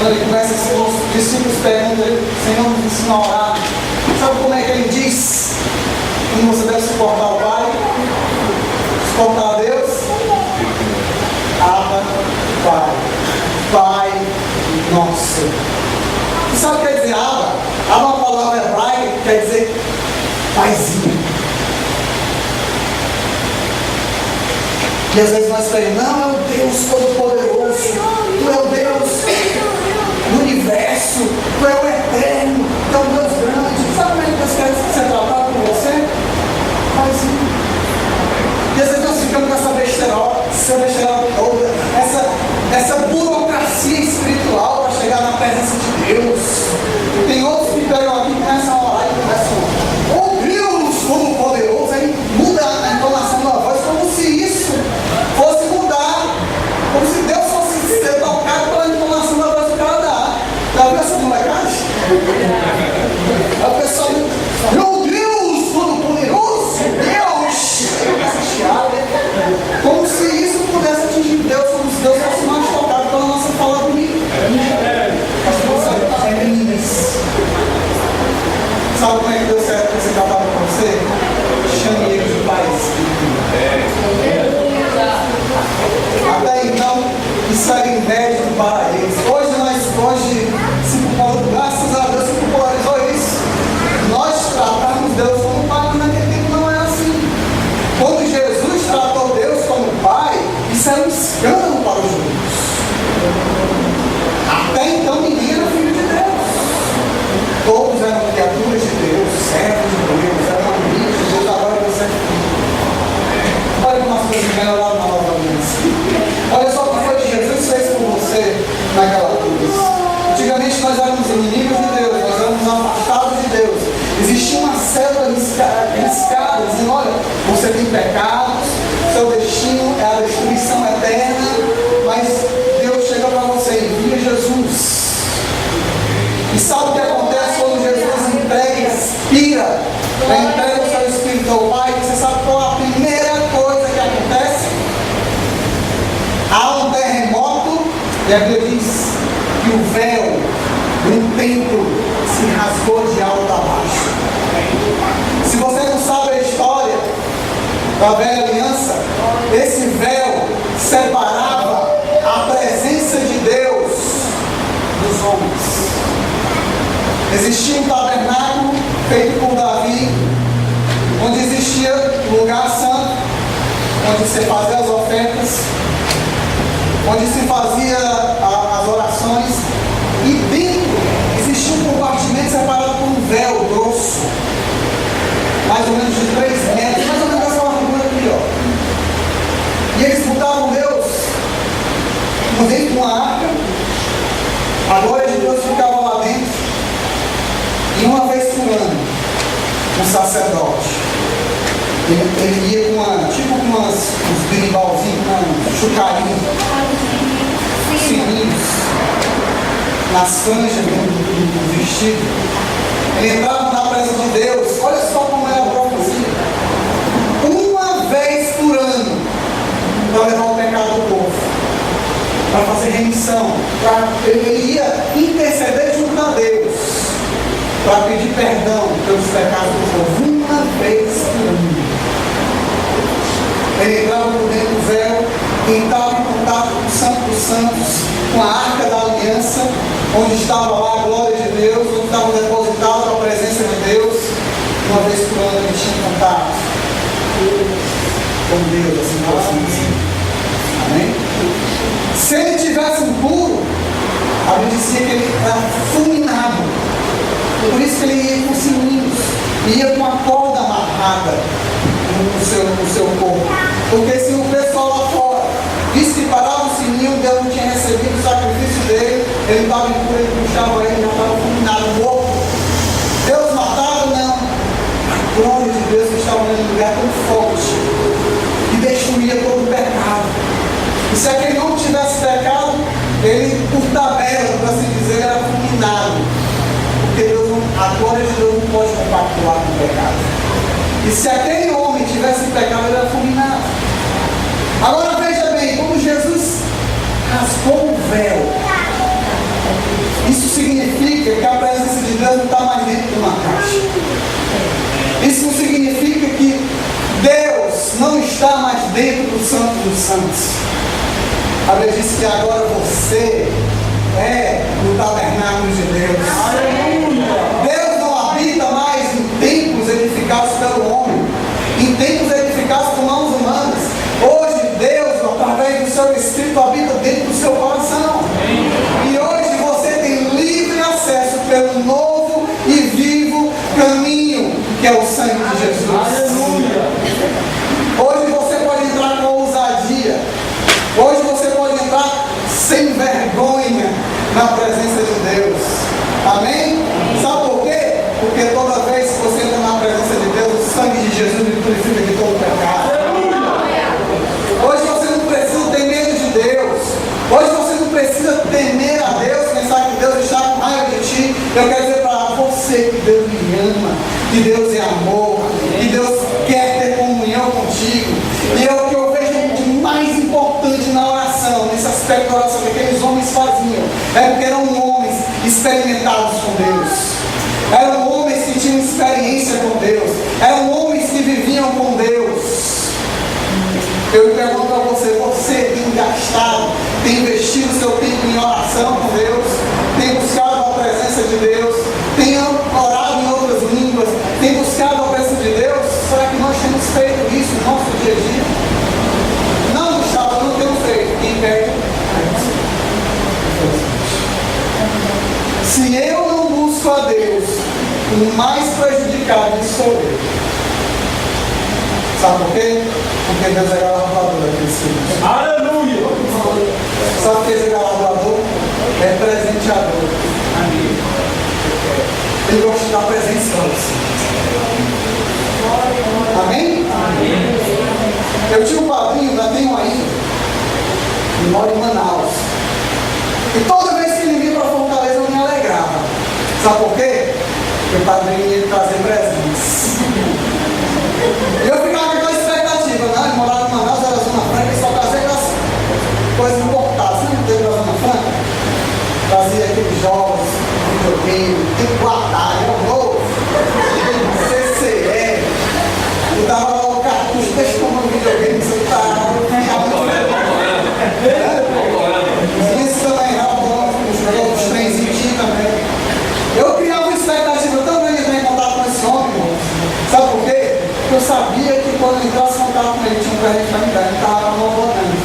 Quando ele começa, os discípulos perguntam, Senhor, nos ensina a orar. Sabe como é que ele diz? Como você deve suportar o Pai? Suportar a Deus? Abba, Pai. Pai nosso. Você sabe o que quer dizer Abba? Abba é uma palavra hebraica que quer dizer paizinho. E às vezes nós falamos, não, é o Deus Todo-Poderoso, Tu é o Deus do Universo, Tu é o Eterno, Tu é o Deus grande. Sabe como é que Deus quer ser tratado por você? Paizinho. E às vezes nós ficamos com essa besteira toda, essa burocracia espiritual para chegar na presença de Deus. Tem outros que pegam aqui e começam a orar e começam, oh Deus Todo-Poderoso, aí muda a entonação da voz como se isso fosse mudar, como se Deus fosse ser tocado pela entonação da voz do cara da. Já viu essa molecagem? A pessoa, meu Deus Todo-Poderoso, Deus! Como se isso pudesse atingir Deus, como se Deus fosse mais tocado pela nossa fala bonita. É meninas. Sabe como é que Deus quer ser tratado com você? Chame ele de Pai. Até então, isso era inédito para eles. Hoje, graças a Deus, se popularizou isso. Nós tratamos Deus como Pai, mas naquele tempo não era assim. Quando Jesus tratou Deus como Pai, isso era um escândalo para os judeus. Até então ninguém era filho de Deus. Todos eram criaturas de Deus, servos de Deus, eram amigos de Deus. Agora você é filho. Olha como as coisas melhoraram na nova aliança. Olha só o que foi que Jesus fez por você naquela cruz. Antigamente nós éramos inimigos de Deus, nós éramos afastados de Deus. Existia uma célula riscada dizendo, olha, você tem pecados, seu destino é a destruição eterna, mas Deus chega para você e envia Jesus. E sabe o que acontece quando Jesus entrega o seu Espírito ao Pai? Você sabe qual é a primeira coisa que acontece? Há um terremoto e a Bíblia diz que o véu do templo se rasgou de alto a baixo. Se você não sabe a história da velha aliança, esse véu separava a presença de Deus dos homens. Existia um tabernáculo feito por Davi, onde existia o lugar santo, onde se fazia as ofertas, onde se fazia as orações, e dentro existia um compartimento separado por um véu grosso, mais ou menos de 3 metros, mais ou menos essa largura aqui, ó. E eles botavam Deus dentro de uma arca, a glória de Deus ficava lá dentro, e uma vez por ano, um sacerdote, ele ia com uns biribalzinhos, com um chucarinho, sininhos, nas franjas do vestido. Ele entrava na presença de Deus. Olha só como era a profecia. Uma vez por ano, para levar o pecado do povo, para fazer remissão, ele ia interceder junto a Deus, para pedir perdão pelos pecados do povo. Uma vez por ano. Ele entrava por dentro do véu, entrava em contato com o Santo dos Santos, com a Arca da Aliança, onde estava lá a glória de Deus, onde estava depositada a presença de Deus. Uma vez por ano ele tinha contato com Deus, assim por assim. Amém? Se ele tivesse impuro, a Bíblia dizia que ele era fulminado. Por isso que ele ia com sininhos, ia com a corda amarrada no seu corpo. Porque se o pessoal lá fora disse que parava o sininho, Deus não tinha recebido o sacrifício dele, ele estava impuro, ele puxava ele, já estava fulminado, morto. Deus matava? Não. A glória de Deus estava num lugar tão forte que destruía todo o pecado. E se aquele não tivesse pecado, ele, por tabela, por assim dizer, era fulminado. Porque a glória de Deus não pode compactuar com o pecado. E se aquele homem tivesse pecado, ele era fulminado. Agora veja bem, quando Jesus rasgou o véu, Isso significa que Deus não está mais dentro do Santo dos Santos. A Bíblia diz que agora você é no tabernáculo de Deus. Deus não habita mais em templos edificados pelo homem, em templos edificados por mãos humanas. Hoje Deus, através do seu Espírito, habita dentro do seu coração. E hoje você tem livre acesso pelo novo e vivo caminho, que é o sangue de Jesus. Hoje você pode entrar com ousadia. Hoje você pode entrar sem vergonha na presença de Deus. Amém? Sabe por quê? Porque toda vez que você entra na presença de Deus, o sangue de Jesus lhe purifica de todo pecado. Hoje você não precisa ter medo de Deus. Hoje você não precisa temer a Deus, pensar que Deus está com raiva de ti. Eu quero dizer para você que Deus lhe ama, que Deus é amor, que Deus quer ter comunhão contigo. E é o que eu vejo de mais importante na oração, nesse aspecto da oração que aqueles homens faziam, é porque eram homens experimentados com Deus. Eram homens que tinham experiência com Deus. Eram homens que viviam com Deus. Eu pergunto a você, você tem gastado, tem investido seu tempo em oração com Deus, tem buscado a presença de Deus, tem orado em outras línguas, tem buscado a presença de Deus? Será que nós temos feito isso no nosso dia a dia? Não, Gustavo, não temos feito. Quem perde? Se eu não busco a Deus, o mais prejudicado sou eu. Sabe por quê? Porque Deus é galardoador daqueles filhos. Aleluia! Sabe o que é galardoador? É presenteador. Amém. Ele gosta de dar presentes para você. Amém? Amém? Eu tinha um padrinho, ainda tenho ainda, ele mora em Manaus. E toda vez que ele vinha para Fortaleza eu me alegrava. Sabe por quê? Porque o padrinho ia trazer presentes. E eu ficava com aquela expectativa, né? Ele morava em Manaus, era Zona Franca, e só trazia aquelas coisas importadas. Você não teve na Zona Franca? Trazia aqueles jogos, videogame, tem que guardar, é o novo, CCE. Eu dava lá o cartucho, deixa eu tomar um videogame, você tá. Isso também, os trenzinhos também. Eu criava uma expectativa tão grande de entrar em contato com esse homem, irmão. Sabe por quê? Porque eu sabia que quando eu entrasse em contato com ele, tinha um presente para me dar, ele estava não botando.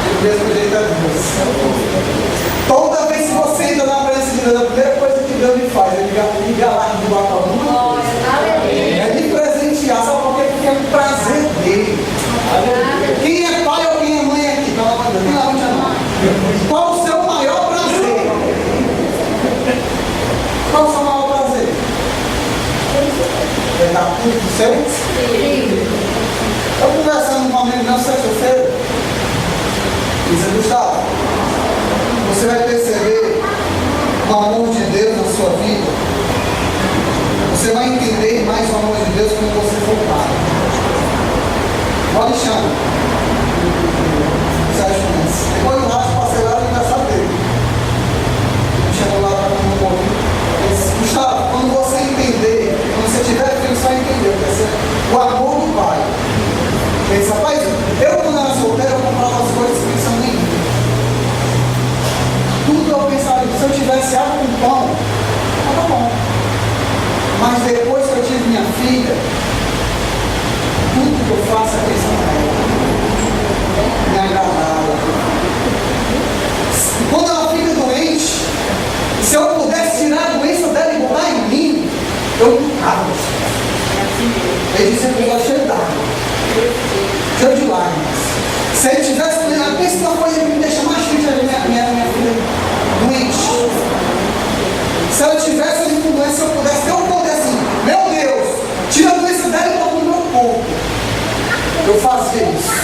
Do mesmo jeito é Deus. Toda vez que você entra na presença de Deus, a primeira coisa que Deus me faz é me galar do batalhão. É me presentear, sabe por quê? Porque é um prazer dele. Quem é pai ou quem é mãe aqui? Qual o seu maior prazer? Qual o seu maior prazer? É dar tudo do céu? Eu conversando com um amigo meu sexta-feira, disse, Gustavo, você vai perceber o amor de Deus na sua vida. Você vai entender mais o amor de Deus quando você for pai. O Alexandre, Sérgio Mendes, depois do rato passei lá no aniversário dele. Me chamou lá para comer um pouquinho. Ele disse, Gustavo, quando você entender, quando você tiver filho, você vai entender o amor do pai. Ele disse, rapaz, eu quando era solteiro, eu comprava as coisas pensando em mim. Tudo eu pensava, se eu tivesse água com pão, tá bom. Mas depois que eu tive minha filha, tudo que eu faço é pensando nela. Me agradava. Quando ela fica doente, se eu pudesse tirar a doença dela e botar em mim, eu ficava. Ele disse que eu cheio d'água, cheio de lágrimas. Se ele tivesse, pensa uma coisa que me deixa mais triste, minha filha doente. Se ela tivesse com doença, se eu pudesse ter um poder assim, meu Deus, tira a doença dela e bota no meu corpo. Eu fazia isso.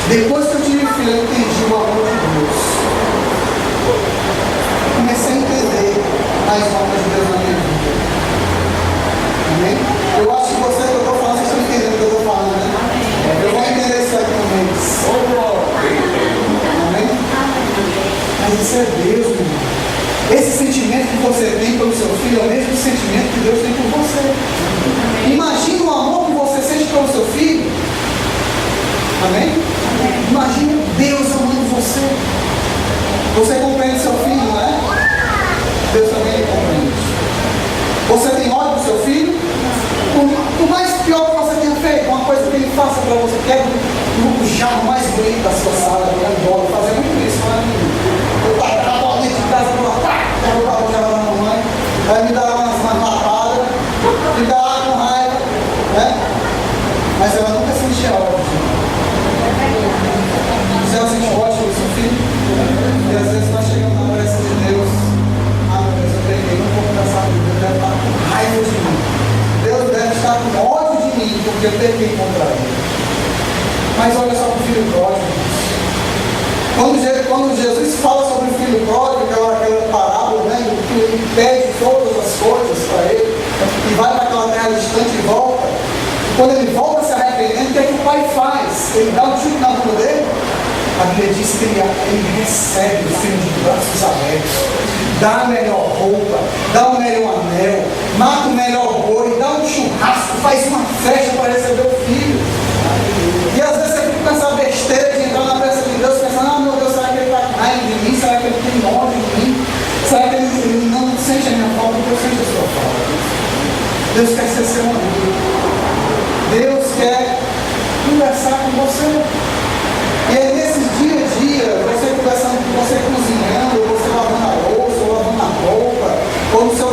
Depois que eu tive filho, eu entendi o amor de Deus. Comecei a entender mais o amor de Deus na minha vida. Amém? Eu acho que você que eu estou falando, vocês estão entendendo o que eu estou falando, né? Eu vou entender isso aqui no mês. Amém? Mas isso é Deus, meu irmão. Esse sentimento que você tem pelo seu filho é o mesmo sentimento faça para você. Quer o charme mais bonito da sua sala, jogando bola, fazer muito isso, eu tacar a bola dentro de casa, derrubar o jogo na mamãe, vai me dar umas lapadas, me dar com raiva, né? Mas ela nunca se encheu ódio. Se ela se enche ódio do seu filho, e às vezes nós chegamos na presença de Deus, meu Deus, eu peguei, não vou conversar com Deus, deve estar com raiva de mim. Deus deve estar com ódio de mim, porque eu peguei contra ele. Mas olha só para o filho pródigo. Quando Jesus fala sobre o filho pródigo, aquela parábola, né, que ele pede todas as coisas para ele, e vai para aquela terra distante e volta. Quando ele volta se arrependendo, o que é que o pai faz? Ele dá um chute na bunda dele? A Bíblia diz que ele recebe o filho de braços abertos, dá a melhor roupa, dá o melhor anel, mata o melhor boi, dá um churrasco, faz uma festa para receber o filho. E às vezes você fica com essa besteira de entrar na presença de Deus pensando, meu Deus, será que ele está com raiva de mim? Será que ele tem ódio de mim? Será que ele não sente a minha falta? Deus sente a sua falta. Deus quer ser seu amigo. Deus quer conversar com você. E é nesse dia a dia, você conversando com você, cozinhando, você lavando a louça, ou lavando a roupa, ou no seu